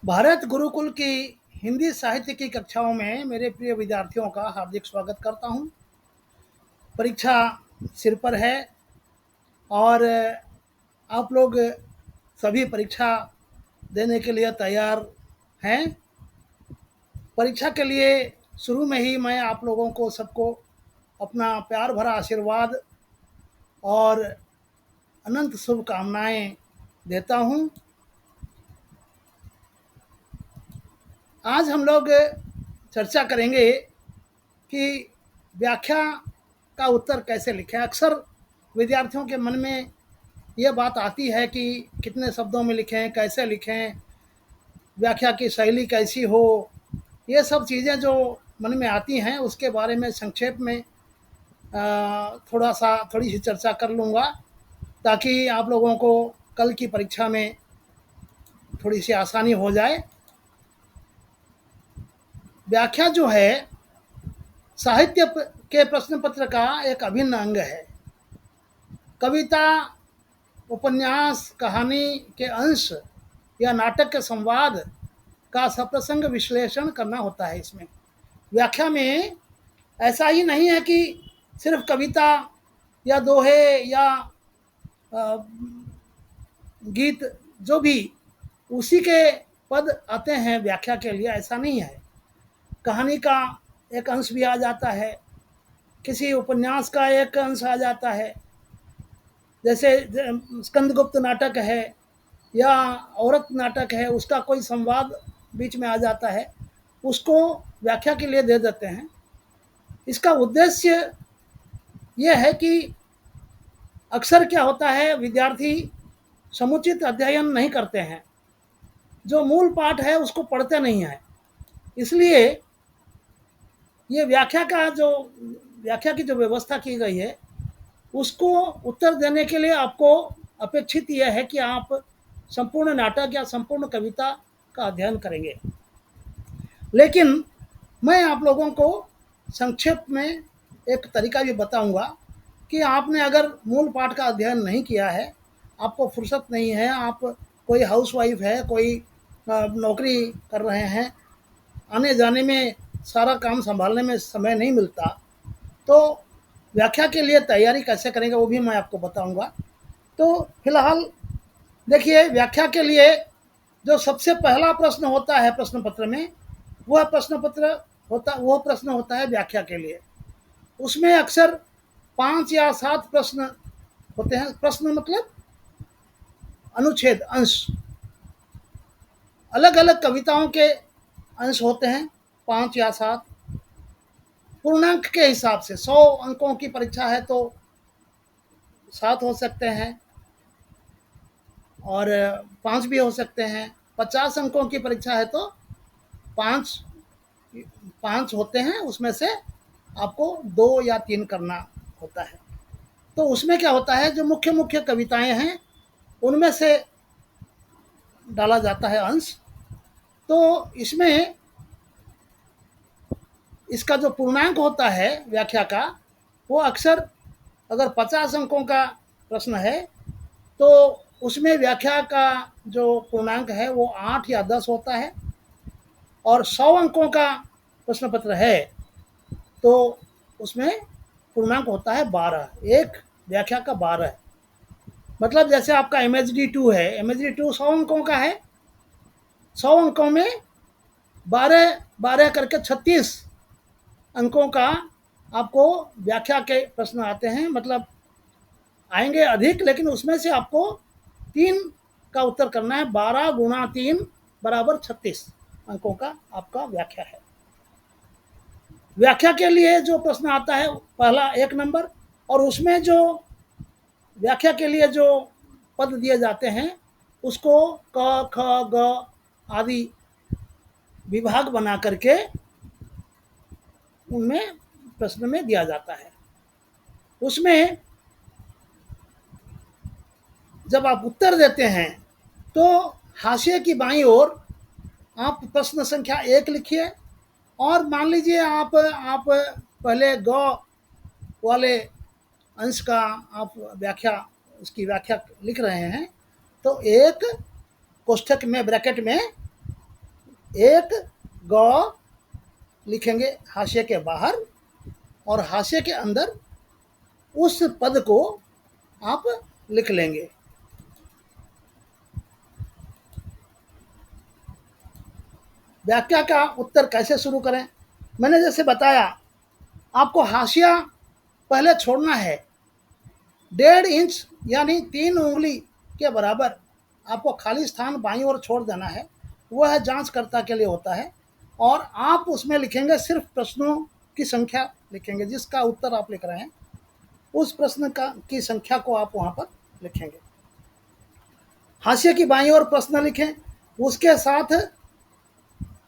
भारत गुरुकुल की हिंदी साहित्य की कक्षाओं में मेरे प्रिय विद्यार्थियों का हार्दिक स्वागत करता हूं। परीक्षा सिर पर है और आप लोग सभी परीक्षा देने के लिए तैयार हैं। परीक्षा के लिए शुरू में ही मैं आप लोगों को सबको अपना प्यार भरा आशीर्वाद और अनंत शुभकामनाएं देता हूं। आज हम लोग चर्चा करेंगे कि व्याख्या का उत्तर कैसे लिखें। अक्सर विद्यार्थियों के मन में यह बात आती है कि कितने शब्दों में लिखें, कैसे लिखें, व्याख्या की शैली कैसी हो। ये सब चीज़ें जो मन में आती हैं उसके बारे में संक्षेप में थोड़ी सी चर्चा कर लूँगा ताकि आप लोगों को कल की परीक्षा में थोड़ी सी आसानी हो जाए। व्याख्या जो है साहित्य के प्रश्न पत्र का एक अभिन्न अंग है। कविता, उपन्यास, कहानी के अंश या नाटक के संवाद का सप्रसंग विश्लेषण करना होता है। इसमें व्याख्या में ऐसा ही नहीं है कि सिर्फ कविता या दोहे या गीत जो भी उसी के पद आते हैं व्याख्या के लिए, ऐसा नहीं है। कहानी का एक अंश भी आ जाता है, किसी उपन्यास का एक अंश आ जाता है। जैसे स्कंदगुप्त नाटक है या औरत नाटक है, उसका कोई संवाद बीच में आ जाता है, उसको व्याख्या के लिए दे देते हैं। इसका उद्देश्य यह है कि अक्सर क्या होता है, विद्यार्थी समुचित अध्ययन नहीं करते हैं, जो मूल पाठ है उसको पढ़ते नहीं हैं। इसलिए ये व्याख्या की जो व्यवस्था की गई है उसको उत्तर देने के लिए आपको अपेक्षित यह है कि आप संपूर्ण नाटक या संपूर्ण कविता का अध्ययन करेंगे। लेकिन मैं आप लोगों को संक्षेप में एक तरीका भी बताऊंगा कि आपने अगर मूल पाठ का अध्ययन नहीं किया है, आपको फुर्सत नहीं है, आप कोई हाउसवाइफ है, कोई नौकरी कर रहे हैं, आने जाने में सारा काम संभालने में समय नहीं मिलता, तो व्याख्या के लिए तैयारी कैसे करेंगे वो भी मैं आपको बताऊंगा। तो फिलहाल देखिए, व्याख्या के लिए जो सबसे पहला प्रश्न होता है प्रश्न पत्र में, वह प्रश्न होता है व्याख्या के लिए। उसमें अक्सर 5 या 7 प्रश्न होते हैं। प्रश्न मतलब अनुच्छेद, अंश। अलग अलग कविताओं के अंश होते हैं, 5 या 7। पूर्णांक के हिसाब से 100 अंकों की परीक्षा है तो 7 हो सकते हैं और 5 भी हो सकते हैं। 50 अंकों की परीक्षा है तो 5 होते हैं, उसमें से आपको 2 या 3 करना होता है। तो उसमें क्या होता है, जो मुख्य मुख्य कविताएं हैं उनमें से डाला जाता है अंश। तो इसमें इसका जो पूर्णांक होता है व्याख्या का, वो अक्सर अगर 50 अंकों का प्रश्न है तो उसमें व्याख्या का जो पूर्णांक है वो 8 या 10 होता है। और 100 अंकों का प्रश्न पत्र है तो उसमें पूर्णांक होता है 12। एक व्याख्या का 12। मतलब जैसे आपका MHD2 है, MHD2 100 अंकों का है, 100 अंकों में 12 करके 36 अंकों का आपको व्याख्या के प्रश्न आते हैं। मतलब आएंगे अधिक, लेकिन उसमें से आपको 3 का उत्तर करना है। 12 गुणा 3 बराबर 36 अंकों का आपका व्याख्या है। व्याख्या के लिए जो प्रश्न आता है पहला 1 नंबर, और उसमें जो व्याख्या के लिए जो पद दिए जाते हैं उसको क, ख, ग आदि विभाग बना करके उनमें प्रश्न में दिया जाता है। उसमें जब आप उत्तर देते हैं तो हाशिए की बाईं ओर आप प्रश्न संख्या 1 लिखिए, और मान लीजिए आप पहले ग वाले अंश का आप उसकी व्याख्या लिख रहे हैं तो एक कोष्ठक में, ब्रैकेट में एक गौ लिखेंगे हाशिए के बाहर, और हाशिए के अंदर उस पद को आप लिख लेंगे। व्याख्या का उत्तर कैसे शुरू करें? मैंने जैसे बताया, आपको हाशिया पहले छोड़ना है। 1.5 इंच यानी 3 उंगली के बराबर आपको खाली स्थान बाईं ओर छोड़ देना है। वह जांचकर्ता के लिए होता है, और आप उसमें लिखेंगे सिर्फ प्रश्नों की संख्या लिखेंगे। जिसका उत्तर आप लिख रहे हैं उस प्रश्न की संख्या को आप वहां पर लिखेंगे। हाशिए की बाईं ओर प्रश्न लिखें, उसके साथ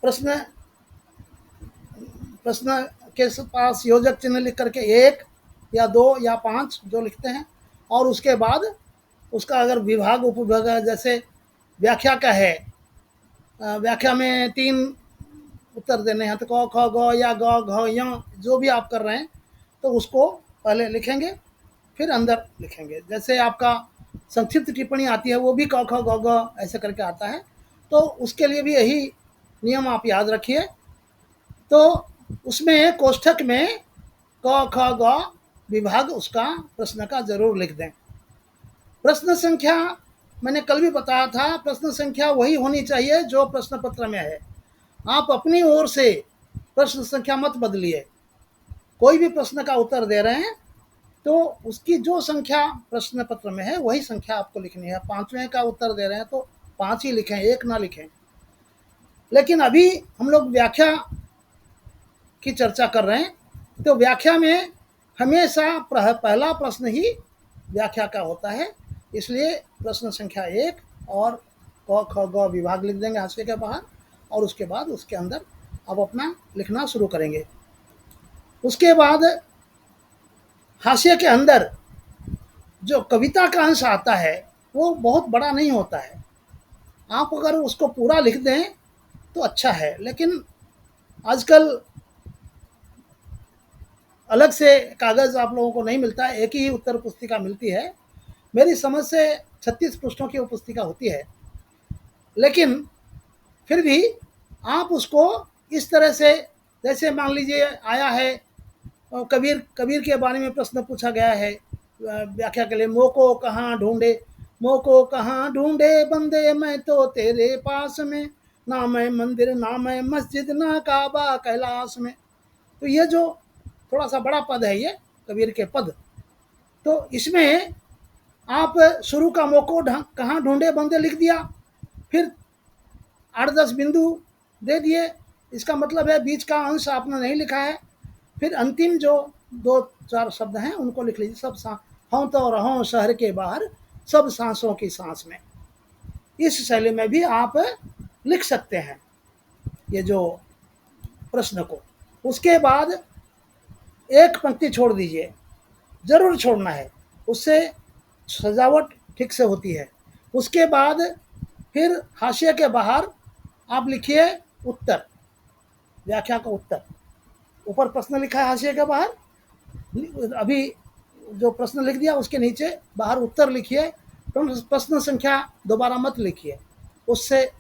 प्रश्न प्रश्न के पास योजक चिन्ह लिख करके 1 या 2 या 5 जो लिखते हैं, और उसके बाद उसका अगर विभाग उपविभाग जैसे व्याख्या का है, व्याख्या में 3 उत्तर देने हैं, तो क ख ग या ग घ य जो भी आप कर रहे हैं तो उसको पहले लिखेंगे, फिर अंदर लिखेंगे। जैसे आपका संक्षिप्त टिप्पणी आती है वो भी क ख ग घ ऐसे करके आता है, तो उसके लिए भी यही नियम आप याद रखिए। तो उसमें कोष्ठक में क ख ग विभाग उसका प्रश्न का जरूर लिख दें। प्रश्न संख्या मैंने कल भी बताया था, प्रश्न संख्या वही होनी चाहिए जो प्रश्न पत्र में है। आप अपनी ओर से प्रश्न संख्या मत बदलिए। कोई भी प्रश्न का उत्तर दे रहे हैं तो उसकी जो संख्या प्रश्न पत्र में है वही संख्या आपको लिखनी है। 5वें का उत्तर दे रहे हैं तो 5 ही लिखें, 1 ना लिखें। लेकिन अभी हम लोग व्याख्या की चर्चा कर रहे हैं, तो व्याख्या में हमेशा पहला प्रश्न ही व्याख्या का होता है, इसलिए प्रश्न संख्या 1 और क ख ग विभाग लिख देंगे हाशिए के बाहर, और उसके बाद उसके अंदर अब अपना लिखना शुरू करेंगे। उसके बाद हाशिए के अंदर जो कविता का अंश आता है वो बहुत बड़ा नहीं होता है। आप अगर उसको पूरा लिख दें तो अच्छा है, लेकिन आजकल अलग से कागज़ आप लोगों को नहीं मिलता है, एक ही उत्तर पुस्तिका मिलती है। मेरी समझ से 36 पृष्ठों की वो पुस्तिका होती है, लेकिन फिर भी आप उसको इस तरह से, जैसे मान लीजिए आया है कबीर कबीर के बारे में प्रश्न पूछा गया है व्याख्या के लिए, मोको कहाँ ढूंढे, मोको कहाँ ढूंढे बंदे मैं तो तेरे पास में, ना मैं मंदिर ना मैं मस्जिद ना काबा कैलाश में। तो ये जो थोड़ा सा बड़ा पद है ये कबीर के पद, तो इसमें आप शुरू का मोको कहाँ ढूंढे बंदे लिख दिया, फिर 8-10 बिंदु दे दिए, इसका मतलब है बीच का अंश आपने नहीं लिखा है। फिर अंतिम जो 2-4 शब्द हैं उनको लिख लीजिए, सब हों तो रहों शहर के बाहर सब सांसों की सांस में। इस शैली में भी आप लिख सकते हैं ये जो प्रश्न को। उसके बाद एक पंक्ति छोड़ दीजिए, जरूर छोड़ना है, उससे सजावट ठीक से होती है। उसके बाद फिर हाशिए के बाहर आप लिखिए उत्तर, व्याख्या का उत्तर। ऊपर प्रश्न लिखा है हाशिए के बाहर, अभी जो प्रश्न लिख दिया उसके नीचे बाहर उत्तर लिखिए। प्रश्न संख्या दोबारा मत लिखिए, उससे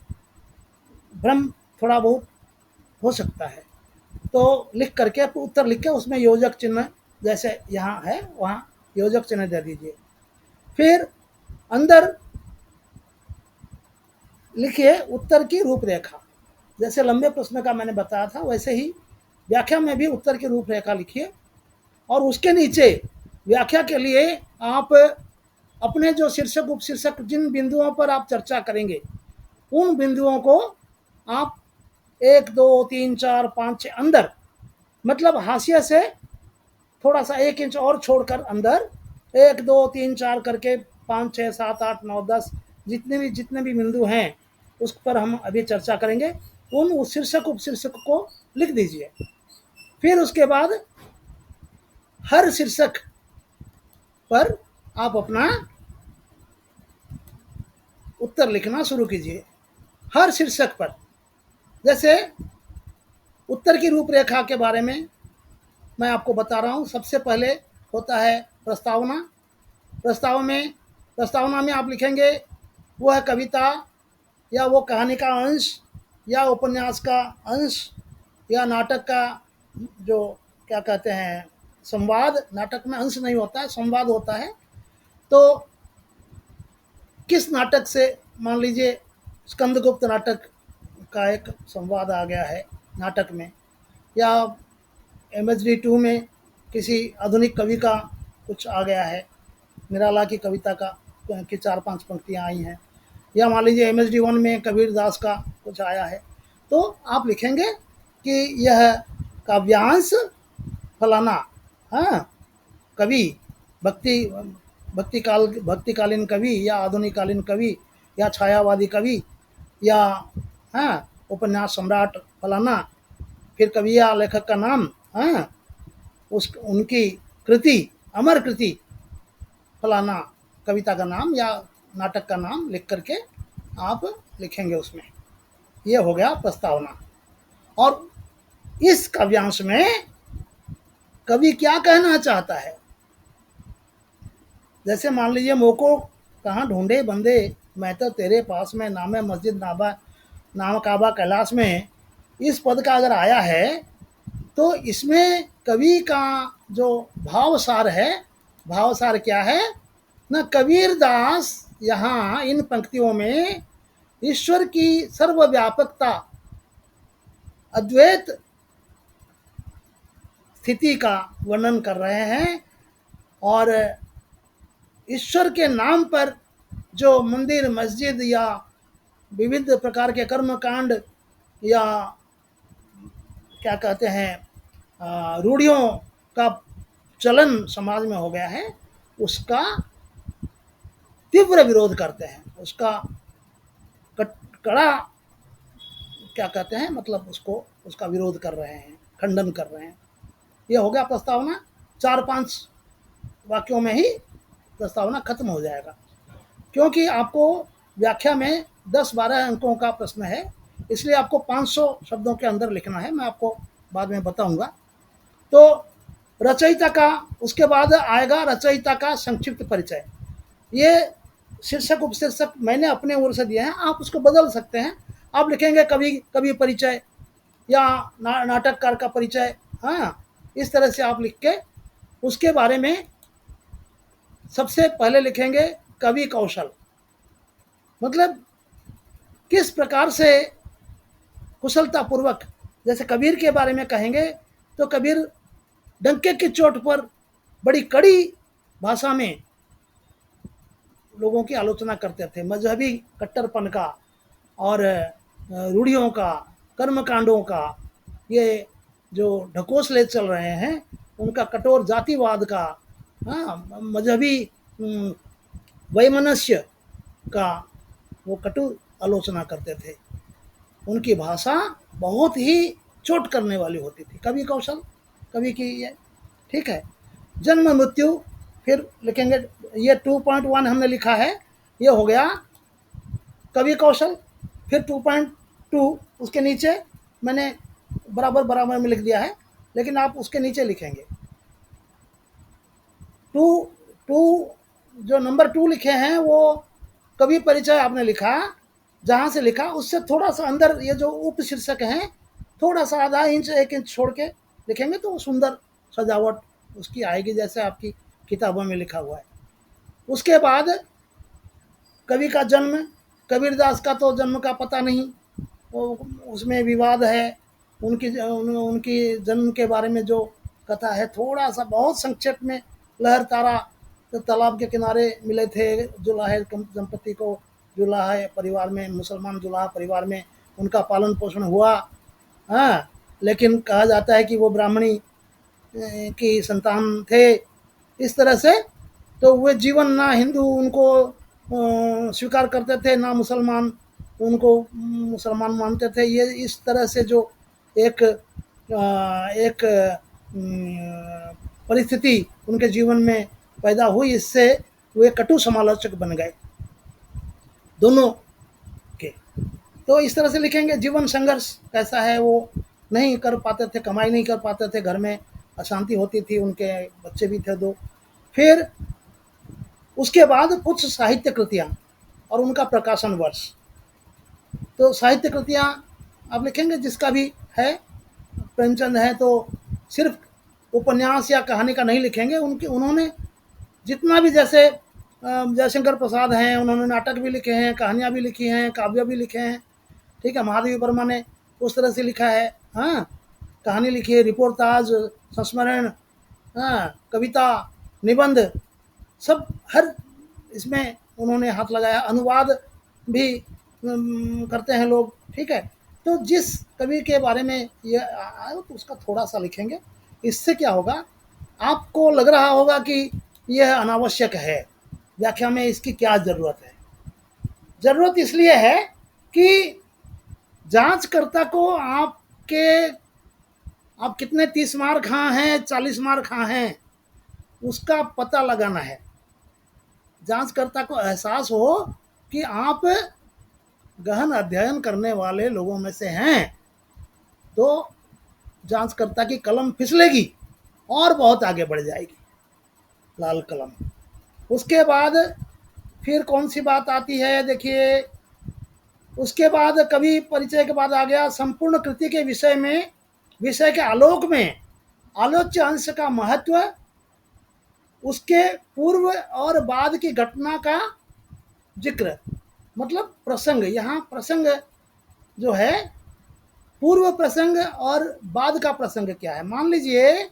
भ्रम थोड़ा बहुत हो सकता है। तो लिख करके उत्तर लिख के उसमें योजक चिन्ह जैसे यहाँ है वहाँ योजक चिन्ह दे दीजिए। फिर अंदर लिखिए उत्तर की रूपरेखा। जैसे लंबे प्रश्न का मैंने बताया था वैसे ही व्याख्या में भी उत्तर की रूपरेखा लिखिए, और उसके नीचे व्याख्या के लिए आप अपने जो शीर्षक उपशीर्षक जिन बिंदुओं पर आप चर्चा करेंगे उन बिंदुओं को आप 1 2 3 4 5 6 अंदर, मतलब हाशिए से थोड़ा सा 1 इंच और छोड़कर अंदर 1 2 3 4 करके 5 6 7 8 9 10 जितने भी बिंदु हैं उस पर हम अभी चर्चा करेंगे, उन शीर्षक उपशीर्षक को लिख दीजिए। फिर उसके बाद हर शीर्षक पर आप अपना उत्तर लिखना शुरू कीजिए। हर शीर्षक पर, जैसे उत्तर की रूपरेखा के बारे में मैं आपको बता रहा हूँ। सबसे पहले होता है प्रस्तावना। प्रस्तावना में आप लिखेंगे वो है कविता या वो कहानी का अंश या उपन्यास का अंश या नाटक का जो क्या कहते हैं संवाद, नाटक में अंश नहीं होता है, संवाद होता है। तो किस नाटक से, मान लीजिए स्कंदगुप्त नाटक का एक संवाद आ गया है नाटक में, या MHD 2 में किसी आधुनिक कवि का कुछ आ गया है, निराला की कविता का की 4-5 पंक्तियाँ आई हैं, या मान लीजिए MHD 1 में कबीर दास का कुछ आया है, तो आप लिखेंगे कि यह काव्यांश फलाना, हाँ, कवि, भक्ति भक्तिकालीन कवि या आधुनिक कवि या छायावादी कवि या हाँ उपन्यास सम्राट फलाना, फिर कवि या लेखक का नाम, हाँ, उनकी कृति, अमर कृति फलाना, कविता का नाम या नाटक का नाम लिख करके आप लिखेंगे उसमें। ये हो गया प्रस्तावना। और इस काव्यांश में कवि क्या कहना चाहता है, जैसे मान लीजिए मोको कहाँ ढूंढे बंदे, मैं तो तेरे पास में, नाम मस्जिद नाबा नाम काबा कैलाश में, इस पद का अगर आया है तो इसमें कवि का जो भावसार है, भावसार क्या है न, कबीर दास यहाँ इन पंक्तियों में ईश्वर की सर्वव्यापकता, अद्वैत स्थिति का वर्णन कर रहे हैं, और ईश्वर के नाम पर जो मंदिर मस्जिद या विविध प्रकार के कर्म कांड या क्या कहते हैं रूढ़ियों का चलन समाज में हो गया है, उसका तीव्र विरोध करते हैं, उसका कड़ा क्या कहते हैं मतलब उसको, उसका विरोध कर रहे हैं, खंडन कर रहे हैं। ये हो गया प्रस्तावना। 4-5 वाक्यों में ही प्रस्तावना खत्म हो जाएगा, क्योंकि आपको व्याख्या में 10-12 अंकों का प्रश्न है, इसलिए आपको 500 शब्दों के अंदर लिखना है, मैं आपको बाद में बताऊंगा। तो रचयिता का, उसके बाद आएगा रचयिता का संक्षिप्त परिचय। ये शीर्षक उपशीर्षक मैंने अपने ओर से दिए हैं, आप उसको बदल सकते हैं। आप लिखेंगे कवि परिचय या नाटककार का परिचय, हाँ, इस तरह से आप लिख के उसके बारे में सबसे पहले लिखेंगे कवि कौशल, मतलब किस प्रकार से कुशलता पूर्वक, जैसे कबीर के बारे में कहेंगे तो कबीर डंके की चोट पर बड़ी कड़ी भाषा में लोगों की आलोचना करते थे, मजहबी कट्टरपन का और रूढ़ियों का, कर्मकांडों का, ये जो ढकोसले चल रहे हैं उनका, कठोर जातिवाद का, हाँ, मजहबी वैमनस्य का वो कटु आलोचना करते थे। उनकी भाषा बहुत ही चोट करने वाली होती थी। कवि कौशल कवि की ये, ठीक है। जन्म मृत्यु फिर लिखेंगे, ये 2.1 हमने लिखा है, ये हो गया कवि कौशल। फिर 2.2 उसके नीचे मैंने बराबर में लिख दिया है, लेकिन आप उसके नीचे लिखेंगे 2 जो नंबर 2 लिखे हैं वो कवि परिचय आपने लिखा, जहाँ से लिखा उससे थोड़ा सा अंदर ये जो उपशीर्षक हैं, थोड़ा सा आधा इंच 1 इंच छोड़ के लिखेंगे तो सुंदर सजावट उसकी आएगी, जैसे आपकी किताबों में लिखा हुआ है। उसके बाद कवि का जन्म, कबीरदास का तो जन्म का पता नहीं, वो उसमें विवाद है। उनकी जन्म के बारे में जो कथा है, थोड़ा सा बहुत संक्षेप में, लहर तारा तो तालाब के किनारे मिले थे जुलाहे दंपति को, जुलाहे परिवार में, मुसलमान जुलाहा परिवार में उनका पालन पोषण हुआ, हाँ, लेकिन कहा जाता है कि वो ब्राह्मणी की संतान थे। इस तरह से तो वे जीवन ना हिंदू उनको स्वीकार करते थे, ना मुसलमान उनको मुसलमान मानते थे। ये इस तरह से जो एक परिस्थिति उनके जीवन में पैदा हुई, इससे वे कटु समालोचक बन गए दोनों के। तो इस तरह से लिखेंगे जीवन संघर्ष कैसा है, वो नहीं कर पाते थे, कमाई नहीं कर पाते थे, घर में अशांति होती थी, उनके बच्चे भी थे 2। फिर उसके बाद कुछ साहित्य कृतियाँ और उनका प्रकाशन वर्ष। तो साहित्य कृतियाँ आप लिखेंगे जिसका भी है। प्रेमचंद है तो सिर्फ उपन्यास या कहानी का नहीं लिखेंगे, उनके उन्होंने जितना भी, जैसे जयशंकर प्रसाद हैं, उन्होंने नाटक भी लिखे हैं, कहानियाँ भी लिखी हैं, काव्य भी लिखे हैं, ठीक है। महादेवी वर्मा ने उस तरह से लिखा है, हाँ, कहानी लिखी है, रिपोर्टाज, संस्मरण, हाँ, कविता, निबंध, सब हर इसमें उन्होंने हाथ लगाया। अनुवाद भी करते हैं लोग, ठीक है। तो जिस कवि के बारे में ये आया तो उसका थोड़ा सा लिखेंगे। इससे क्या होगा, आपको लग रहा होगा कि यह अनावश्यक है, व्याख्या में इसकी क्या ज़रूरत है। ज़रूरत इसलिए है कि जांचकर्ता को आप कितने 30 मार्क कहाँ हैं, 40 मार्क कहाँ हैं, उसका पता लगाना है। जांचकर्ता को एहसास हो कि आप गहन अध्ययन करने वाले लोगों में से हैं, तो जांचकर्ता की कलम फिसलेगी और बहुत आगे बढ़ जाएगी, लाल कलम। उसके बाद फिर कौन सी बात आती है, देखिए, उसके बाद कवि परिचय के बाद आ गया संपूर्ण कृति के विषय में, विषय के आलोक में आलोच्य अंश का महत्व, उसके पूर्व और बाद की घटना का जिक्र, मतलब प्रसंग। यहाँ प्रसंग जो है, पूर्व प्रसंग और बाद का प्रसंग क्या है। मान लीजिए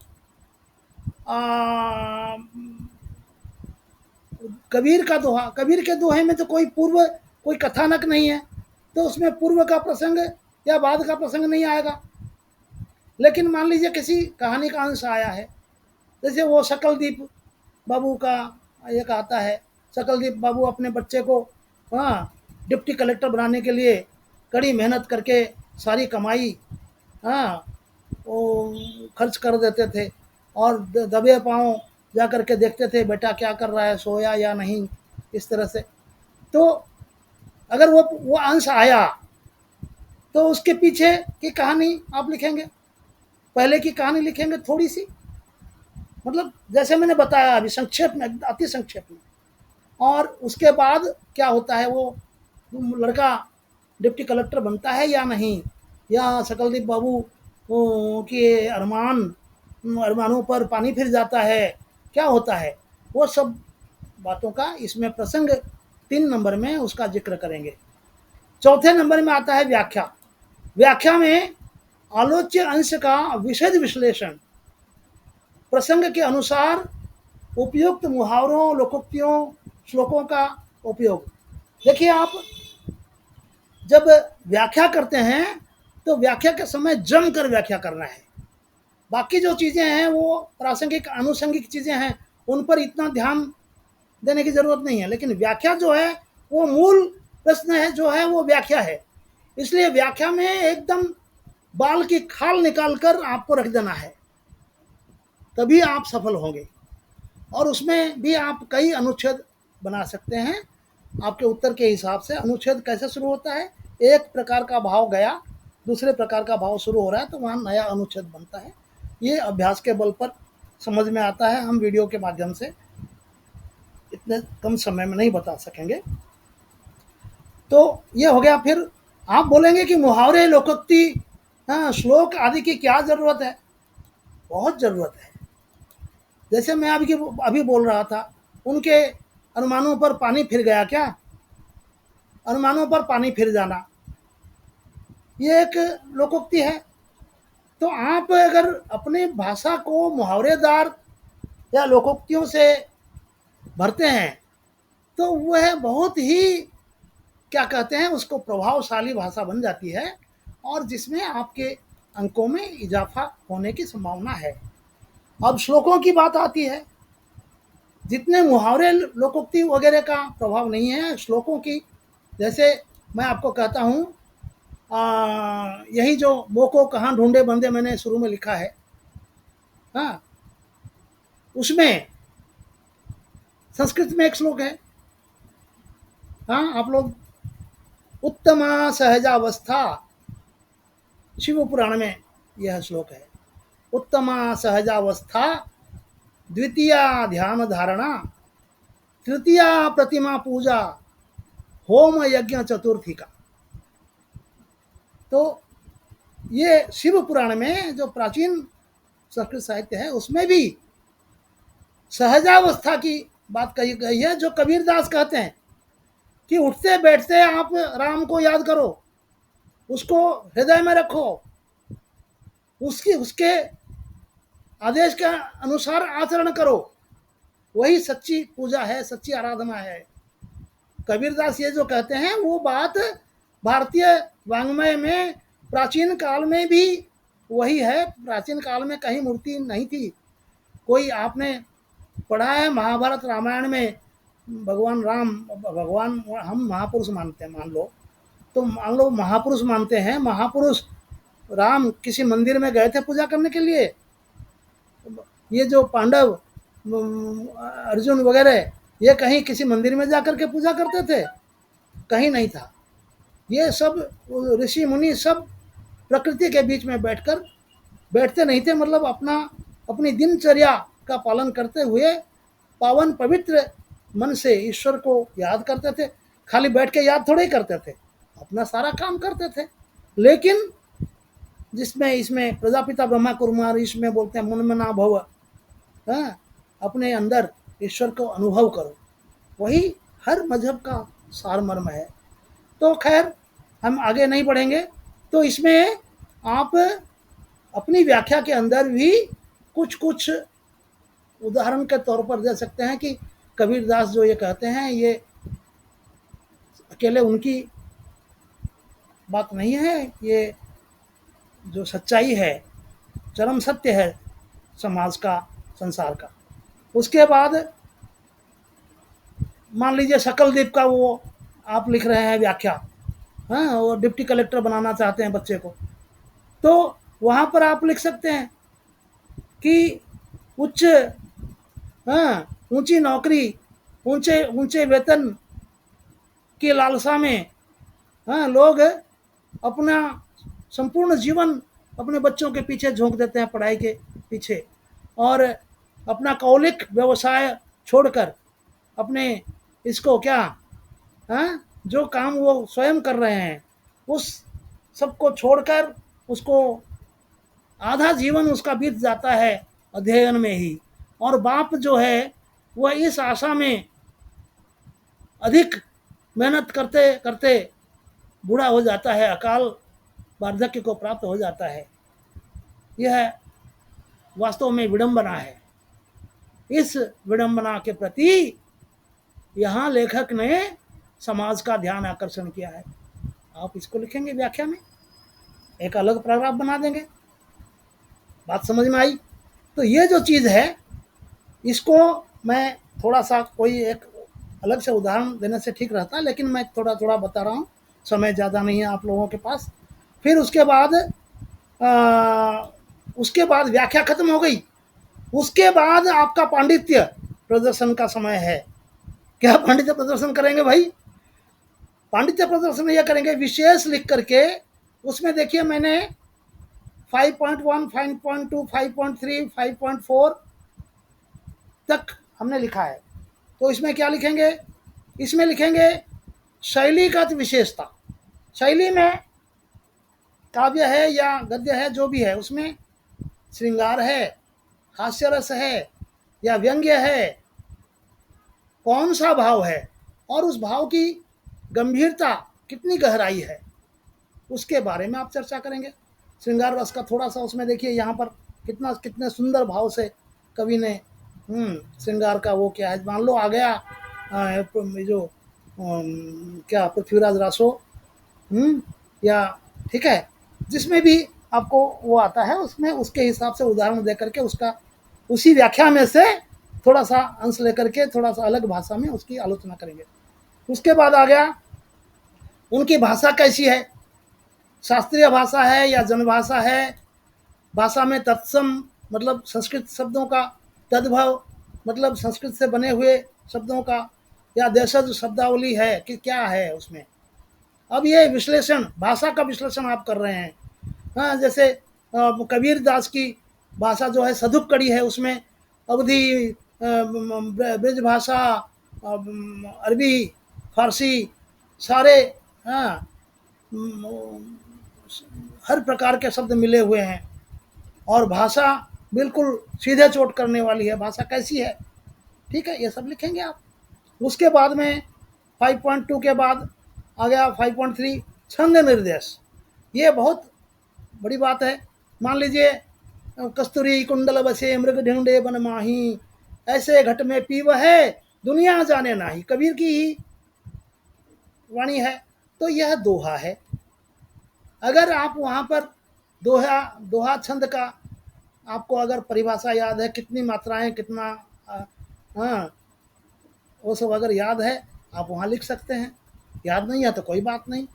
कबीर का दोहा, कबीर के दोहे में तो कोई पूर्व, कोई कथानक नहीं है, तो उसमें पूर्व का प्रसंग या बाद का प्रसंग नहीं आएगा। लेकिन मान लीजिए किसी कहानी का अंश आया है, जैसे वो शकलदीप बाबू का एक आता है, शकलदीप बाबू अपने बच्चे को, हाँ, डिप्टी कलेक्टर बनाने के लिए कड़ी मेहनत करके सारी कमाई, हाँ, वो खर्च कर देते थे, और दबे पाँव जा कर के देखते थे बेटा क्या कर रहा है, सोया या नहीं, इस तरह से। तो अगर वो अंश आया तो उसके पीछे की कहानी आप लिखेंगे, पहले की कहानी लिखेंगे थोड़ी सी, मतलब जैसे मैंने बताया अभी संक्षेप में, अति संक्षेप में। और उसके बाद क्या होता है, वो लड़का डिप्टी कलेक्टर बनता है या नहीं, या शकलदीप बाबू के अरमानों पर पानी फिर जाता है, क्या होता है, वो सब बातों का इसमें प्रसंग 3 नंबर में उसका जिक्र करेंगे। चौथे नंबर में आता है व्याख्या। व्याख्या में आलोच्य अंश का विशद विश्लेषण, प्रसंग के अनुसार उपयुक्त मुहावरों, लोकोक्तियों, श्लोकों का उपयोग। देखिए, आप जब व्याख्या करते हैं तो व्याख्या के समय जमकर व्याख्या करना है। बाकी जो चीज़ें हैं वो प्रासंगिक आनुषंगिक चीज़ें हैं, उन पर इतना ध्यान देने की ज़रूरत नहीं है। लेकिन व्याख्या जो है वो मूल प्रश्न है, जो है वो व्याख्या है। इसलिए व्याख्या में एकदम बाल की खाल निकाल कर आपको रख देना है, तभी आप सफल होंगे। और उसमें भी आप कई अनुच्छेद बना सकते हैं, आपके उत्तर के हिसाब से। अनुच्छेद कैसे शुरू होता है, एक प्रकार का भाव गया, दूसरे प्रकार का भाव शुरू हो रहा है, तो वहाँ नया अनुच्छेद बनता है। ये अभ्यास के बल पर समझ में आता है, हम वीडियो के माध्यम से इतने कम समय में नहीं बता सकेंगे। तो ये हो गया। फिर आप बोलेंगे कि मुहावरे, लोकोक्ति, हाँ, श्लोक आदि की क्या ज़रूरत है। बहुत ज़रूरत है। जैसे मैं अभी बोल रहा था, उनके अनुमानों पर पानी फिर गया, क्या, अनुमानों पर पानी फिर जाना, ये एक लोकोक्ति है। तो आप अगर अपनी भाषा को मुहावरेदार या लोकोक्तियों से भरते हैं तो वह बहुत ही, क्या कहते हैं उसको, प्रभावशाली भाषा बन जाती है, और जिसमें आपके अंकों में इजाफा होने की संभावना है। अब श्लोकों की बात आती है, जितने मुहावरे, लोकोक्ति वगैरह का प्रभाव नहीं है, श्लोकों की। जैसे मैं आपको कहता हूँ, यही जो मोको कहाँ ढूंढे बंदे मैंने शुरू में लिखा है, हाँ, उसमें संस्कृत में एक श्लोक है, हाँ, आप लोग, उत्तमा सहजावस्था, शिव पुराण में यह श्लोक है। उत्तमा सहजावस्था, द्वितीया ध्यान धारणा, तृतीया प्रतिमा पूजा, होम यज्ञ चतुर्थी का। तो ये शिव पुराण में जो प्राचीन संस्कृत साहित्य है उसमें भी सहजावस्था की बात कही गई है, जो कबीरदास कहते हैं कि उठते बैठते आप राम को याद करो, उसको हृदय में रखो, उसके आदेश के अनुसार आचरण करो, वही सच्ची पूजा है, सच्ची आराधना है। कबीरदास ये जो कहते हैं वो बात भारतीय वाङ्मय में प्राचीन काल में भी वही है। प्राचीन काल में कहीं मूर्ति नहीं थी। कोई आपने पढ़ा है महाभारत रामायण में भगवान राम, भगवान हम महापुरुष मानते हैं, मान लो, तो मान लो महापुरुष मानते हैं, महापुरुष राम किसी मंदिर में गए थे पूजा करने के लिए? ये जो पांडव अर्जुन वगैरह ये कहीं किसी मंदिर में जाकर के पूजा करते थे? कहीं नहीं था। ये सब ऋषि मुनि सब प्रकृति के बीच में बैठते नहीं थे, मतलब अपनी दिनचर्या का पालन करते हुए पावन पवित्र मन से ईश्वर को याद करते थे। खाली बैठ के याद थोड़े ही करते थे, अपना सारा काम करते थे। लेकिन जिसमें इसमें प्रजापिता ब्रह्मा कुमार इसमें बोलते हैं मन में ना भव, अपने अंदर ईश्वर को अनुभव करो, वही हर मजहब का सार मर्म है। तो खैर हम आगे नहीं बढ़ेंगे। तो इसमें आप अपनी व्याख्या के अंदर भी कुछ कुछ उदाहरण के तौर पर दे सकते हैं कि कबीरदास जो ये कहते हैं ये अकेले उनकी बात नहीं है, ये जो सच्चाई है, चरम सत्य है समाज का, संसार का। उसके बाद मान लीजिए सकलदीप का वो आप लिख रहे हैं व्याख्या, वो डिप्टी कलेक्टर बनाना चाहते हैं बच्चे को, तो वहाँ पर आप लिख सकते हैं कि उच्च ऊंची नौकरी, ऊंचे ऊंचे वेतन की लालसा में लोग अपना संपूर्ण जीवन अपने बच्चों के पीछे झोंक देते हैं, पढ़ाई के पीछे, और अपना कौलिक व्यवसाय छोड़कर अपने इसको क्या जो काम वो स्वयं कर रहे हैं उस सबको छोड़कर उसको आधा जीवन उसका बीत जाता है अध्ययन में ही। और बाप जो है वह इस आशा में अधिक मेहनत करते करते बूढ़ा हो जाता है, अकाल वार्धक्य को प्राप्त हो जाता है। यह वास्तव में विडंबना है। इस विडंबना के प्रति यहाँ लेखक ने समाज का ध्यान आकर्षण किया है। आप इसको लिखेंगे व्याख्या में, एक अलग पैराग्राफ बना देंगे। बात समझ में आई? तो ये जो चीज़ है इसको मैं थोड़ा सा कोई एक अलग से उदाहरण देने से ठीक रहता, लेकिन मैं थोड़ा थोड़ा बता रहा हूँ, समय ज़्यादा नहीं है आप लोगों के पास। फिर उसके बाद व्याख्या खत्म हो गई। उसके बाद आपका पांडित्य प्रदर्शन का समय है। क्या पांडित्य प्रदर्शन करेंगे भाई? पांडित्य प्रदर्शन यह करेंगे विशेष लिख करके, उसमें देखिए मैंने 5.1, 5.2, 5.3, 5.4 तक हमने लिखा है। तो इसमें क्या लिखेंगे? इसमें लिखेंगे शैलीगत विशेषता। शैली में काव्य है या गद्य है जो भी है, उसमें श्रृंगार है, हास्य रस है या व्यंग्य है, कौन सा भाव है और उस भाव की गंभीरता कितनी गहराई है, उसके बारे में आप चर्चा करेंगे। श्रृंगार रस का थोड़ा सा उसमें देखिए यहाँ पर कितने सुंदर भाव से कवि ने श्रृंगार का वो क्या है, मान लो आ गया जो क्या पृथ्वीराज रासो या ठीक है, जिसमें भी आपको वो आता है उसमें उसके हिसाब से उदाहरण दे करके उसका उसी व्याख्या में से थोड़ा सा अंश लेकर के थोड़ा सा अलग भाषा में उसकी आलोचना करेंगे। उसके बाद आ गया उनकी भाषा कैसी है, शास्त्रीय भाषा है या जनभाषा है, भाषा में तत्सम मतलब संस्कृत शब्दों का, तद्भव मतलब संस्कृत से बने हुए शब्दों का, या देशज शब्दावली है कि क्या है उसमें। अब ये विश्लेषण, भाषा का विश्लेषण आप कर रहे हैं। जैसे कबीर दास की भाषा जो है सधुप कड़ी है, उसमें अवधी, ब्रज भाषा, अरबी, फारसी सारे हर प्रकार के शब्द मिले हुए हैं और भाषा बिल्कुल सीधे चोट करने वाली है। भाषा कैसी है, ठीक है, ये सब लिखेंगे आप। उसके बाद में 5.2 के बाद आ गया 5.3 छंद निर्देश। ये बहुत बड़ी बात है। मान लीजिए कस्तूरी कुंडल बसे मृग ढूंढे बन माही, ऐसे घट में पीव है दुनिया जाने नाही, कबीर की ही वाणी है। तो यह दोहा है। अगर आप वहाँ पर दोहा दोहा छंद का आपको अगर परिभाषा याद है, कितनी मात्राएं, कितना हाँ, वो सब अगर याद है आप वहाँ लिख सकते हैं। याद नहीं है तो कोई बात नहीं।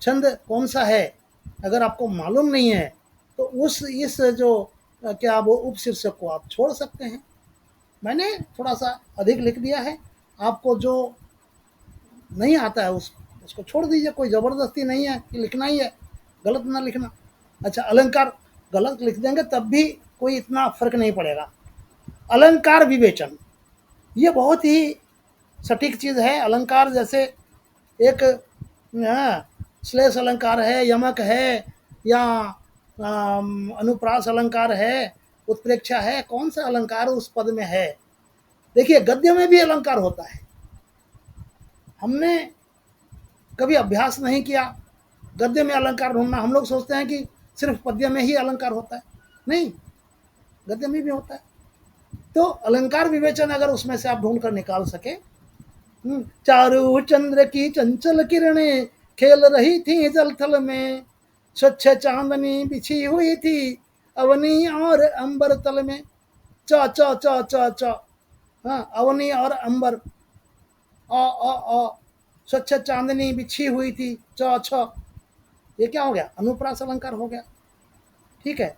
छंद कौन सा है अगर आपको मालूम नहीं है तो उस इस जो क्या वो उपशीर्षक को आप छोड़ सकते हैं। मैंने थोड़ा सा अधिक लिख दिया है, आपको जो नहीं आता है उसको छोड़ दीजिए। कोई ज़बरदस्ती नहीं है कि लिखना ही है, गलत ना लिखना। अच्छा, अलंकार गलत लिख देंगे तब भी कोई इतना फर्क नहीं पड़ेगा। अलंकार विवेचन ये बहुत ही सटीक चीज़ है। अलंकार जैसे एक श्लेष अलंकार है, यमक है, या अनुप्रास अलंकार है, उत्प्रेक्षा है, कौन सा अलंकार उस पद में है। देखिए गद्य में भी अलंकार होता है। हमने कभी अभ्यास नहीं किया गद्य में अलंकार ढूंढना। हम लोग सोचते हैं कि सिर्फ पद्य में ही अलंकार होता है, नहीं, गद्य में भी होता है। तो अलंकार विवेचन अगर उसमें से आप ढूंढ कर निकाल सके। चारू चंद्र की चंचल किरणें खेल रही थी जल थल में, स्वच्छ चांदनी बिछी हुई थी अवनी और अंबर तल में। च च च च च हाँ, अवनी और अंबर। अ स्वच्छ चांदनी बिछी हुई थी च छ। ये क्या हो गया, अनुप्रास अलंकार हो गया, ठीक है।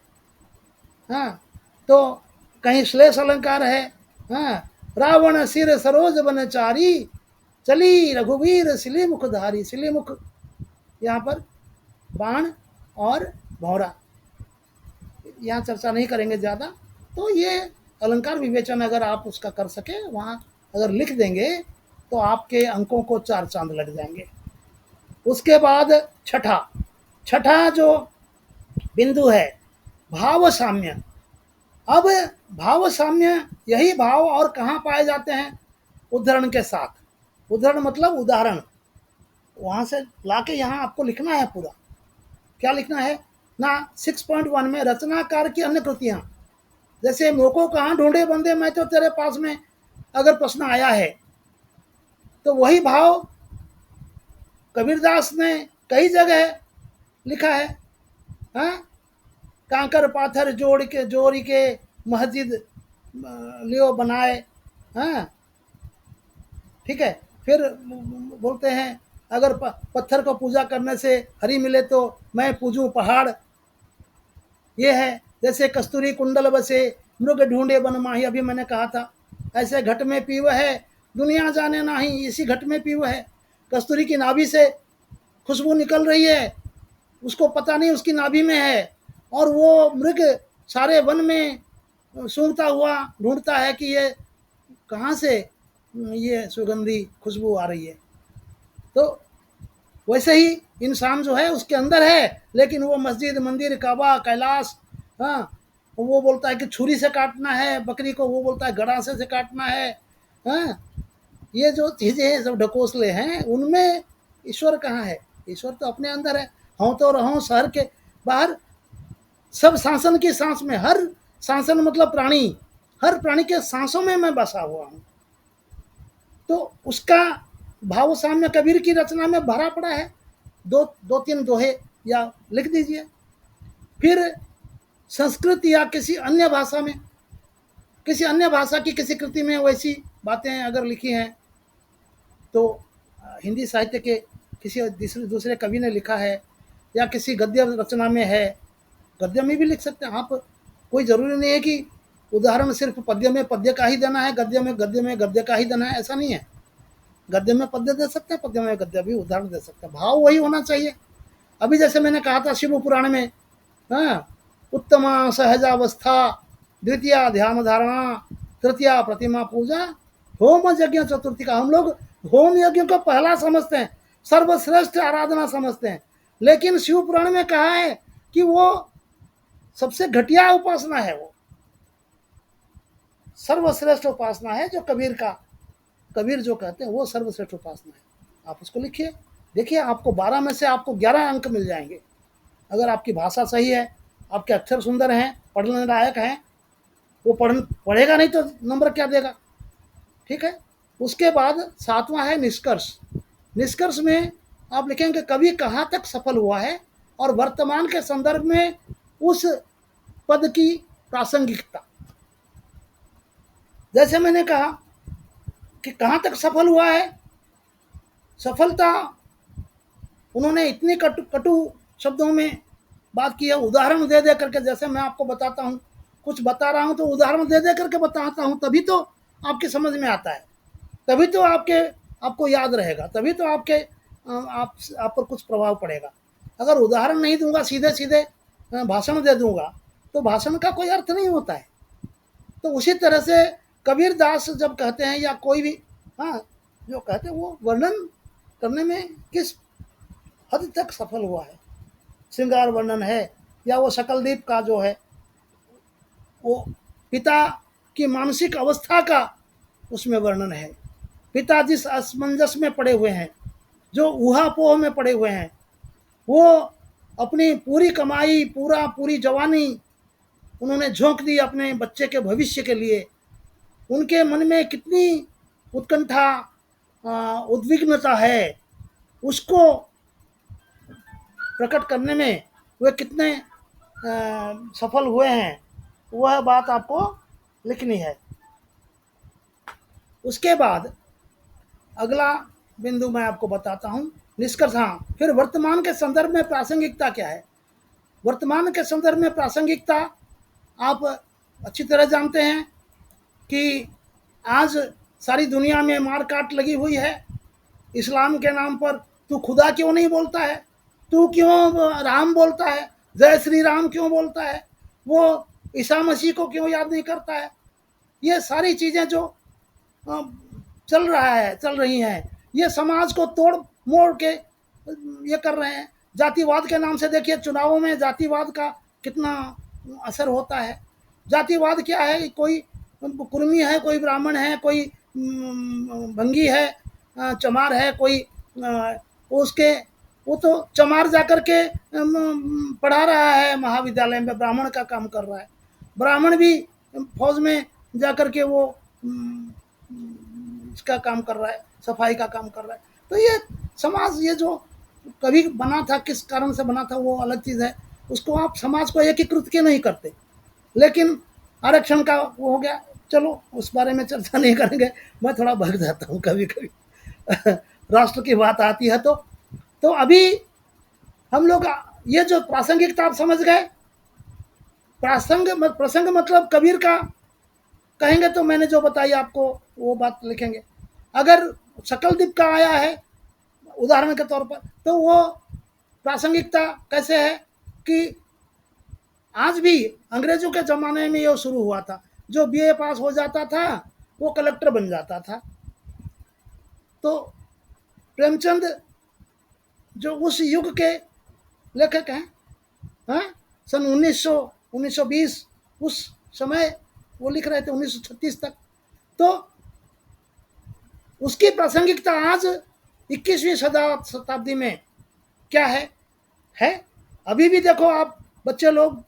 हाँ, तो कहीं श्लेष अलंकार है। हाँ, रावण सिर सरोज बनचारी चली रघुवीर सिली मुखधारी। सिली मुख यहाँ पर बाण और भौरा, यहाँ चर्चा नहीं करेंगे ज़्यादा। तो ये अलंकार विवेचन अगर आप उसका कर सके, वहाँ अगर लिख देंगे तो आपके अंकों को 4 चांद लग जाएंगे। उसके बाद छठा जो बिंदु है भाव साम्य। अब भाव साम्य यही भाव और कहाँ पाए जाते हैं, उदाहरण के साथ। उदाहरण मतलब उदाहरण, वहाँ से लाके यहाँ आपको लिखना है पूरा। क्या लिखना है ना, 6.1 में रचनाकार की अन्य कृतियाँ। जैसे मोको कहाँ ढूंढे बंदे मैं तो तेरे पास में अगर प्रश्न आया है तो वही भाव कबीरदास ने कई जगह लिखा है। हाँ, कांकर पाथर जोड़ के मस्जिद लियो बनाए। हाँ, ठीक है। फिर बोलते हैं अगर पत्थर को पूजा करने से हरी मिले तो मैं पूजूं पहाड़। ये है। जैसे कस्तूरी कुंडल बसे मृग ढूंढे बन माही, अभी मैंने कहा था। ऐसे घट में पीव है दुनिया जाने नाही, इसी घट में पीव है। कस्तूरी की नाभि से खुशबू निकल रही है, उसको पता नहीं उसकी नाभि में है, और वो मृग सारे वन में सूंघता हुआ ढूंढता है कि ये कहाँ से ये सुगंधी खुशबू आ रही है। तो वैसे ही इंसान जो है उसके अंदर है, लेकिन वो मस्जिद मंदिर काबा कैलाश, हाँ, वो बोलता है कि छुरी से काटना है बकरी को, वो बोलता है गड़ासे से काटना है। हाँ, ये जो चीज़ें सब ढकोसले हैं उनमें ईश्वर कहाँ है। ईश्वर तो अपने अंदर है। हों तो रहो शहर के बाहर, सब सांसन की सांस में, हर सांसन मतलब प्राणी, हर प्राणी के सांसों में मैं बसा हुआ हूँ। तो उसका भाव साम्य कबीर की रचना में भरा पड़ा है। दो तीन दोहे या लिख दीजिए। फिर संस्कृत या किसी अन्य भाषा में, किसी अन्य भाषा की किसी कृति में वैसी बातें अगर लिखी हैं तो हिंदी साहित्य के किसी दूसरे कवि ने लिखा है या किसी गद्य रचना में है, गद्य में भी लिख सकते हैं आप। कोई ज़रूरी नहीं है कि उदाहरण सिर्फ पद्य में पद्य का ही देना है, गद्य में गद्य का ही देना है, ऐसा नहीं है। गद्य में पद्य दे सकते हैं, पद्य में गद्य भी उदाहरण दे सकते हैं। भाव वही होना चाहिए। अभी जैसे मैंने कहा था शिव पुराण में, हाँ, उत्तमा सहजावस्था, द्वितीय ध्यान धारणा, तृतीया प्रतिमा पूजा, होम यज्ञ चतुर्थी का। हम लोग होम यज्ञ को पहला समझते हैं, सर्वश्रेष्ठ आराधना समझते हैं। लेकिन शिव पुराण में कहा है कि वो सबसे घटिया उपासना है, वो सर्वश्रेष्ठ उपासना है, जो कबीर जो कहते हैं वो सर्वश्रेष्ठ उपासना है। आप उसको लिखिए, देखिए आपको 12 में से आपको 11 अंक मिल जाएंगे। अगर आपकी भाषा सही है, आपके अक्षर सुंदर हैं, पढ़ने लायक हैं, वो पढ़ेगा नहीं तो नंबर क्या देगा, ठीक है। उसके बाद 7वां है निष्कर्ष। निष्कर्ष में आप लिखेंगे कवि कहाँ तक सफल हुआ है और वर्तमान के संदर्भ में उस पद की प्रासंगिकता। जैसे मैंने कहा कि कहाँ तक सफल हुआ है, सफलता उन्होंने इतनी कटु शब्दों में बात की है, उदाहरण दे दे करके। जैसे मैं आपको बताता हूँ, कुछ बता रहा हूँ तो उदाहरण दे दे करके बताता हूँ, तभी तो आपकी समझ में आता है, तभी तो आपको याद रहेगा, तभी तो आप पर कुछ प्रभाव पड़ेगा। अगर उदाहरण नहीं दूंगा, सीधे सीधे भाषण दे दूंगा, तो भाषण का कोई अर्थ नहीं होता है। तो उसी तरह से कबीर दास जब कहते हैं या कोई भी जो कहते हैं, वो वर्णन करने में किस हद तक सफल हुआ है, श्रृंगार वर्णन है या वो शकलदीप का जो है वो पिता की मानसिक अवस्था का उसमें वर्णन है। पिता जिस असमंजस में पड़े हुए हैं, जो ऊहापोह में पड़े हुए हैं, वो अपनी पूरी कमाई पूरी जवानी उन्होंने झोंक दी अपने बच्चे के भविष्य के लिए। उनके मन में कितनी उत्कंठा उद्विग्नता है, उसको प्रकट करने में वे कितने सफल हुए हैं, वह बात आपको लिखनी है। उसके बाद अगला बिंदु मैं आपको बताता हूँ, निष्कर्ष। फिर वर्तमान के संदर्भ में प्रासंगिकता क्या है। वर्तमान के संदर्भ में प्रासंगिकता आप अच्छी तरह जानते हैं कि आज सारी दुनिया में मार काट लगी हुई है। इस्लाम के नाम पर तू खुदा क्यों नहीं बोलता है, तू क्यों राम बोलता है, जय श्री राम क्यों बोलता है, वो ईसा मसीह को क्यों याद नहीं करता है। ये सारी चीज़ें जो चल रही हैं, ये समाज को तोड़ मोड़ के ये कर रहे हैं। जातिवाद के नाम से देखिए चुनावों में जातिवाद का कितना असर होता है। जातिवाद क्या है, कोई कुर्मी है, कोई ब्राह्मण है, कोई भंगी है, चमार है, कोई उसके वो तो चमार जाकर के पढ़ा रहा है महाविद्यालय में, ब्राह्मण का काम कर रहा है। ब्राह्मण भी फौज में जाकर के वो इसका काम कर रहा है, सफाई का काम कर रहा है। तो ये समाज, ये जो कभी बना था, किस कारण से बना था वो अलग चीज़ है, उसको आप समाज को एकीकृत क्यों नहीं करते। लेकिन आरक्षण का वो हो गया, चलो उस बारे में चर्चा नहीं करेंगे, मैं थोड़ा भग जाता हूँ कभी कभी राष्ट्र की बात आती है तो अभी हम लोग ये जो प्रासंगिकता आप समझ गए। प्रसंग मतलब कबीर का कहेंगे तो मैंने जो बताई आपको वो बात लिखेंगे। अगर शकलदीप का आया है उदाहरण के तौर पर, तो वो प्रासंगिकता कैसे है कि आज भी अंग्रेजों के ज़माने में ये शुरू हुआ था। जो बीए पास हो जाता था वो कलेक्टर बन जाता था। तो प्रेमचंद जो उस युग के लेखक हैं, सन 1920 उस समय वो लिख रहे थे, 1936 तक। तो उसकी प्रासंगिकता आज 21वीं शताब्दी में क्या है। अभी भी देखो आप, बच्चे लोग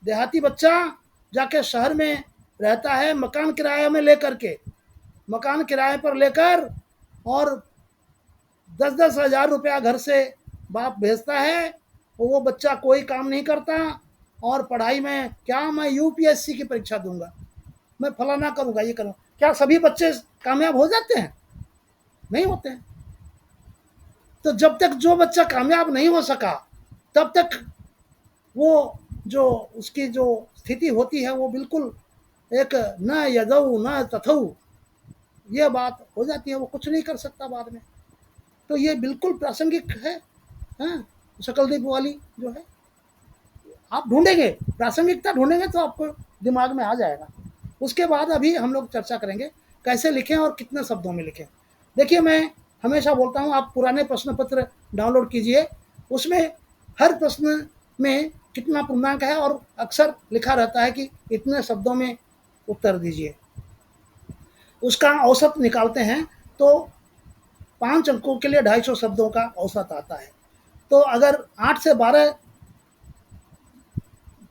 देहाती बच्चा जाके शहर में रहता है, मकान किराए में लेकर के, मकान किराए पर लेकर, और 10-10 हज़ार रुपया घर से बाप भेजता है। वो बच्चा कोई काम नहीं करता और पढ़ाई में क्या, मैं यूपीएससी की परीक्षा दूंगा, मैं फलाना करूंगा, ये करूँगा। क्या सभी बच्चे कामयाब हो जाते हैं? नहीं होते हैं। तो जब तक जो बच्चा कामयाब नहीं हो सका, तब तक वो जो उसकी जो स्थिति होती है वो बिल्कुल एक न यदौ न तथौ, ये बात हो जाती है, वो कुछ नहीं कर सकता बाद में। तो ये बिल्कुल प्रासंगिक है। शकलदीप वाली जो है आप ढूंढेंगे, प्रासंगिकता ढूंढेंगे तो आपको दिमाग में आ जाएगा। उसके बाद अभी हम लोग चर्चा करेंगे कैसे लिखें और कितने शब्दों में लिखें। देखिए मैं हमेशा बोलता हूँ आप पुराने प्रश्न पत्र डाउनलोड कीजिए, उसमें हर प्रश्न में कितना पूर्णांक है और अक्सर लिखा रहता है कि इतने शब्दों में उत्तर दीजिए। उसका औसत निकालते हैं तो 5 अंकों के लिए 250 शब्दों का औसत आता है। तो अगर 8 से 12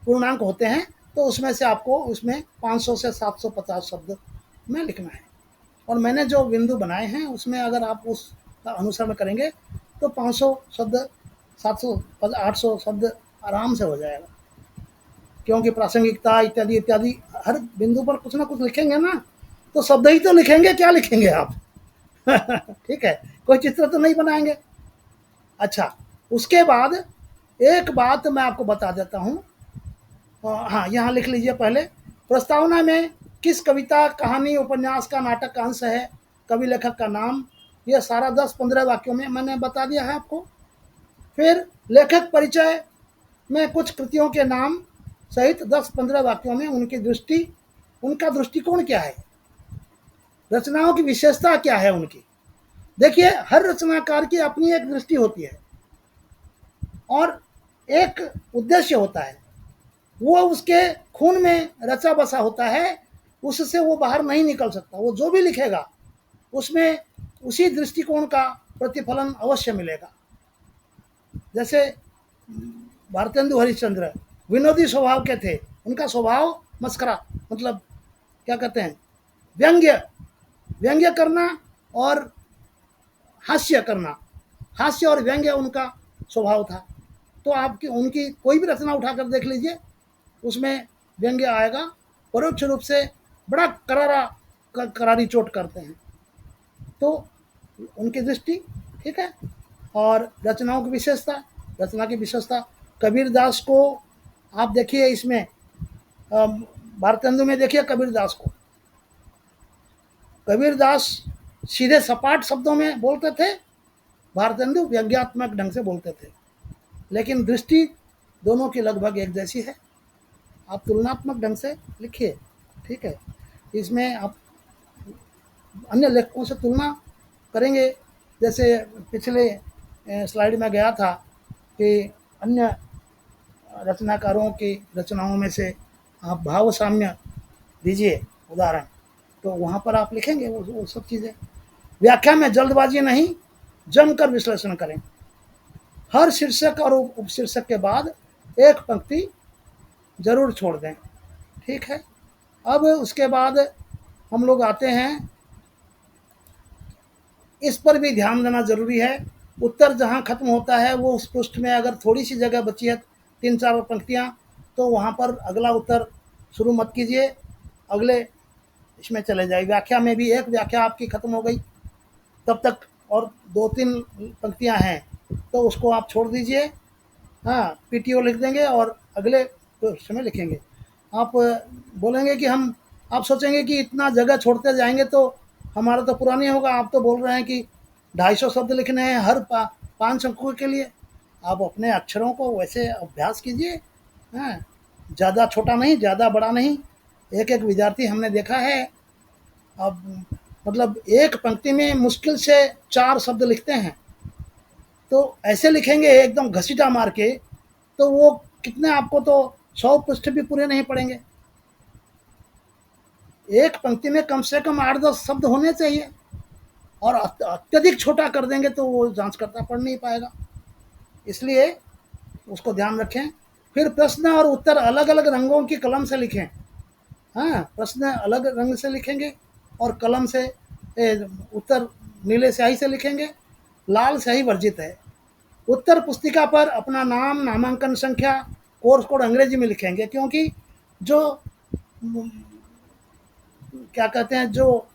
पूर्णांक होते हैं तो उसमें से आपको उसमें 500 से 750 शब्द में लिखना है। और मैंने जो बिंदु बनाए हैं उसमें अगर आप उसका अनुसरण करेंगे तो 500 शब्द 700 800 शब्द आराम से हो जाएगा, क्योंकि प्रासंगिकता इत्यादि इत्यादि हर बिंदु पर कुछ ना कुछ लिखेंगे ना, तो शब्द ही तो लिखेंगे, क्या लिखेंगे आप ठीक है, कोई चित्र तो नहीं बनाएंगे। अच्छा, उसके बाद एक बात मैं आपको बता देता हूँ। हाँ, यहाँ लिख लीजिए पहले, प्रस्तावना में किस कविता, कहानी, उपन्यास का, नाटक का अंश है, कवि लेखक का नाम, ये सारा 10-15 वाक्यों में मैंने बता दिया है आपको। फिर लेखक परिचय में कुछ कृतियों के नाम सहित 10-15 वाक्यों में उनकी दृष्टि, उनका दृष्टिकोण क्या है, रचनाओं की विशेषता क्या है उनकी। देखिए, हर रचनाकार की अपनी एक दृष्टि होती है और एक उद्देश्य होता है, वो उसके खून में रचा बसा होता है, उससे वो बाहर नहीं निकल सकता। वो जो भी लिखेगा उसमें उसी दृष्टिकोण का प्रतिफलन अवश्य मिलेगा। जैसे भारतेंदु हरिश्चंद्र विनोदी स्वभाव के थे, उनका स्वभाव मस्करा, मतलब क्या कहते हैं, व्यंग्य करना और हास्य करना, हास्य और व्यंग्य उनका स्वभाव था। तो आपकी उनकी कोई भी रचना उठाकर देख लीजिए, उसमें व्यंग्य आएगा, परोक्ष रूप से बड़ा करारी चोट करते हैं। तो उनकी दृष्टि, ठीक है। और रचनाओं की विशेषता, रचना की विशेषता, कबीरदास को आप देखिए, इसमें भारतेंदु में देखिए कबीरदास को, कबीरदास सीधे सपाट शब्दों में बोलते थे, भारतेंदु व्यंग्यात्मक ढंग से बोलते थे, लेकिन दृष्टि दोनों की लगभग एक जैसी है। आप तुलनात्मक ढंग से लिखिए, ठीक है। इसमें आप अन्य लेखकों से तुलना करेंगे, जैसे पिछले स्लाइड में गया था कि अन्य रचनाकारों की रचनाओं में से आप भाव साम्य दीजिए उदाहरण, तो वहाँ पर आप लिखेंगे वो सब चीज़ें। व्याख्या में जल्दबाजी नहीं, जमकर विश्लेषण करें। हर शीर्षक और उपशीर्षक के बाद एक पंक्ति जरूर छोड़ दें, ठीक है। अब उसके बाद हम लोग आते हैं, इस पर भी ध्यान देना जरूरी है, उत्तर जहाँ खत्म होता है वो उस पृष्ठ में अगर थोड़ी सी जगह बची है, 3-4 पंक्तियाँ, तो वहाँ पर अगला उत्तर शुरू मत कीजिए, अगले इसमें चले जाइए। व्याख्या में भी एक व्याख्या आपकी खत्म हो गई तब तक और 2-3 पंक्तियाँ हैं, तो उसको आप छोड़ दीजिए। हाँ, पीटीओ लिख देंगे और अगले पृष्ठ में लिखेंगे। आप बोलेंगे कि हम, आप सोचेंगे कि इतना जगह छोड़ते जाएंगे तो हमारा तो पूरा नहीं होगा। आप तो बोल रहे हैं कि 250 शब्द लिखने हैं हर 5 अंकों के लिए। आप अपने अक्षरों को वैसे अभ्यास कीजिए, हाँ, ज़्यादा छोटा नहीं, ज़्यादा बड़ा नहीं। एक एक विद्यार्थी हमने देखा है, अब मतलब एक पंक्ति में मुश्किल से 4 शब्द लिखते हैं, तो ऐसे लिखेंगे एकदम घसीटा मार के, तो वो कितने, आपको तो 100 पृष्ठ भी पूरे नहीं पड़ेंगे। एक पंक्ति में कम से कम 8-10 शब्द होने चाहिए, और अत्यधिक छोटा कर देंगे तो वो जांचकर्ता पढ़ नहीं पाएगा, इसलिए उसको ध्यान रखें। फिर प्रश्न और उत्तर अलग अलग रंगों की कलम से लिखें। हाँ, प्रश्न अलग रंग से लिखेंगे और कलम से उत्तर नीले स्याही से लिखेंगे, लाल स्याही वर्जित है। उत्तर पुस्तिका पर अपना नाम, नामांकन संख्या, कोर्स कोड अंग्रेजी में लिखेंगे, क्योंकि जो क्या कहते हैं, जो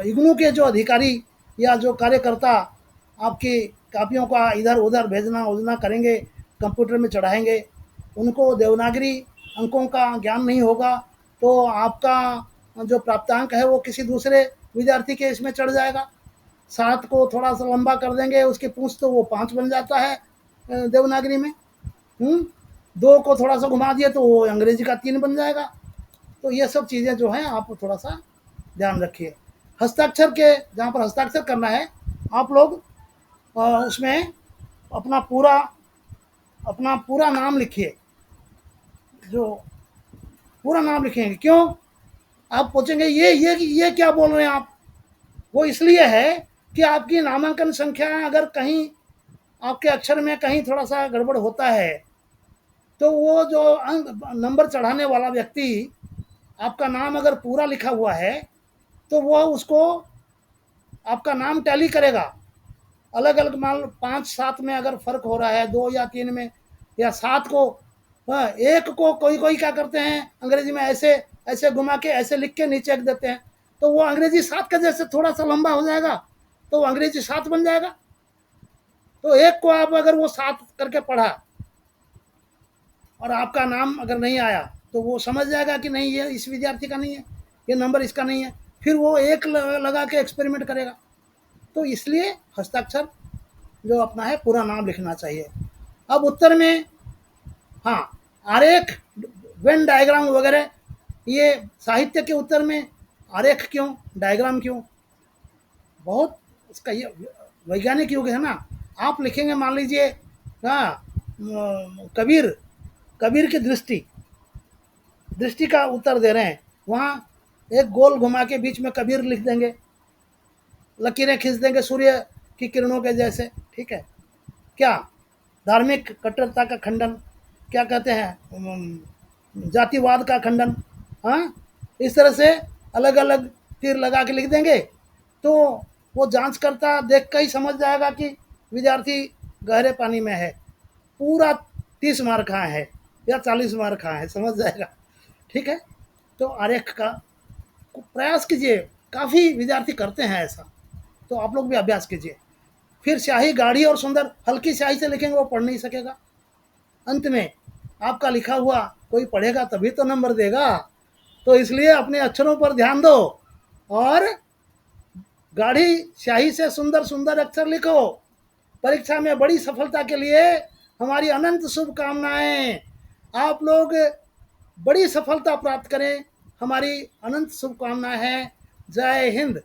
इग्नू के जो अधिकारी या जो कार्यकर्ता आपकी कापियों का इधर उधर भेजना उजना करेंगे, कंप्यूटर में चढ़ाएंगे, उनको देवनागरी अंकों का ज्ञान नहीं होगा, तो आपका जो प्राप्तांक है वो किसी दूसरे विद्यार्थी के इसमें चढ़ जाएगा। 7 को थोड़ा सा लंबा कर देंगे, उसकी पूंछ तो वो 5 बन जाता है देवनागरी में। 2 को थोड़ा सा घुमा दिए तो वो अंग्रेजी का 3 बन जाएगा। तो ये सब चीज़ें जो हैं आप थोड़ा सा ध्यान रखिए। हस्ताक्षर के, जहाँ पर हस्ताक्षर करना है आप लोग उसमें अपना पूरा नाम लिखिए। जो पूरा नाम लिखेंगे क्यों? आप पूछेंगे ये क्या बोल रहे हैं आप? वो इसलिए है कि आपकी नामांकन संख्या अगर कहीं आपके अक्षर में कहीं थोड़ा सा गड़बड़ होता है तो वो जो अंक नंबर चढ़ाने वाला व्यक्ति आपका नाम अगर पूरा लिखा हुआ है तो वो उसको आपका नाम टैली करेगा। अलग अलग मान लो 5-7 में अगर फर्क हो रहा है, 2 या 3 में या 7 को, हाँ, एक को कोई कोई क्या करते हैं अंग्रेजी में ऐसे ऐसे घुमा के ऐसे लिख के नीचे रख देते हैं, तो वो अंग्रेजी 7 का जैसे थोड़ा सा लंबा हो जाएगा तो वो अंग्रेजी 7 बन जाएगा। तो एक को आप अगर वो 7 करके पढ़ा और आपका नाम अगर नहीं आया तो वो समझ जाएगा कि नहीं ये इस विद्यार्थी का नहीं है, ये नंबर इसका नहीं है, फिर वो एक लगा के एक्सपेरिमेंट करेगा। तो इसलिए हस्ताक्षर जो अपना है पूरा नाम लिखना चाहिए। अब उत्तर में, हाँ, आरेख, वेन डायग्राम वगैरह, ये साहित्य के उत्तर में आरेख क्यों, डायग्राम क्यों? बहुत इसका ये वैज्ञानिक युग है ना। आप लिखेंगे मान लीजिए, हाँ, कबीर कबीर की दृष्टि दृष्टि का उत्तर दे रहे हैं, वहाँ एक गोल घुमा के बीच में कबीर लिख देंगे, लकीरें खींच देंगे सूर्य की किरणों के जैसे, ठीक है क्या? धार्मिक कट्टरता का खंडन, क्या कहते हैं, जातिवाद का खंडन, हाँ, इस तरह से अलग अलग तीर लगा के लिख देंगे तो वो जांच करता देख कर ही समझ जाएगा कि विद्यार्थी गहरे पानी में है। पूरा 30 मार कहाँ है या 40 मार कहाँ है समझ जाएगा, ठीक है। तो आरेख का प्रयास कीजिए, काफ़ी विद्यार्थी करते हैं ऐसा, तो आप लोग भी अभ्यास कीजिए। फिर स्याही गाढ़ी और सुंदर, हल्की स्याही से लिखेंगे वो पढ़ नहीं सकेगा। अंत में आपका लिखा हुआ कोई पढ़ेगा तभी तो नंबर देगा, तो इसलिए अपने अक्षरों पर ध्यान दो और गाढ़ी स्याही से सुंदर सुंदर अक्षर लिखो। परीक्षा में बड़ी सफलता के लिए हमारी अनंत शुभकामनाएं। आप लोग बड़ी सफलता प्राप्त करें, हमारी अनंत शुभकामनाएं हैं। जय हिंद।